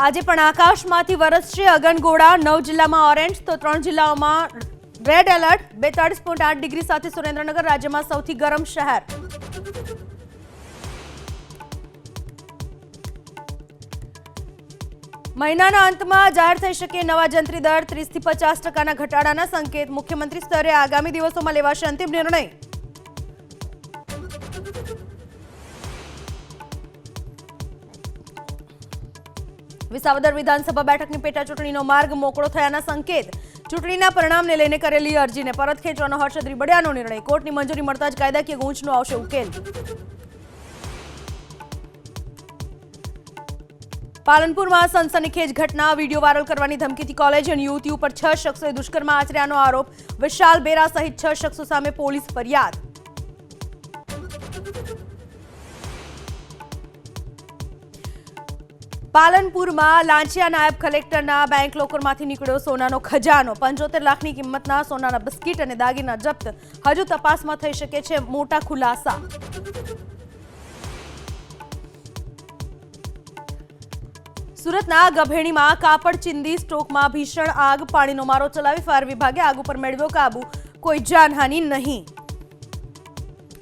આજે પણ આકાશમાંથી વરસશે અગનગોળા। 9 જિલ્લામાં ઓરેન્જ તો 3 જિલ્લાઓમાં રેડ એલર્ટ। 42.8 ડિગ્રી સાથે સુરેન્દ્રનગર રાજ્યમાં સૌથી ગરમ શહેર। મહિનાના અંતમાં જાહેર થઈ શકે નવા જંત્રી દર। 30 થી 50% ઘટાડાના સંકેત। મુખ્યમંત્રી સ્તરે આગામી દિવસોમાં લેવાશે અંતિમ નિર્ણય। વિસાવદર વિધાનસભા બેઠકની પેટા ચૂંટણીનો માર્ગ મોકળો થયાના સંકેત। ચૂંટણીના પરિણામને લઈને કરેલી અરજીને પરત ખેંચવાનો હર્ષદ રીબડિયાનો નિર્ણય। કોર્ટની મંજૂરી મળતા જ કાયદાકીય ગૂંચનો આવશે ઉકેલ। પાલનપુરમાં સનસનીખેજ ઘટના। વિડીયો વાયરલ કરવાની ધમકીથી કોલેજિયન યુવતી ઉપર 6 શખ્સોએ દુષ્કર્મ આચર્યાનો આરોપ। વિશાલ બેરા સહિત 6 શખ્સો સામે પોલીસ ફરિયાદ। પાલનપુરમાં લાંચિયા નાયબ કલેક્ટરના બેંક લોકરમાંથી નીકળ્યો સોનાનો ખજાનો। 75 લાખની કિંમતના સોનાના બિસ્કિટ અને દાગીના જપ્ત। હજુ તપાસમાં થઈ શકે છે મોટા ખુલાસા। સુરતના ગભેણીમાં કાપડ ચિંદી સ્ટોકમાં ભીષણ આગ। પાણીનો મારો ચલાવી ફાયર વિભાગે આગ ઉપર મેળવ્યો કાબુ। કોઈ જાનહાનિ નહીં।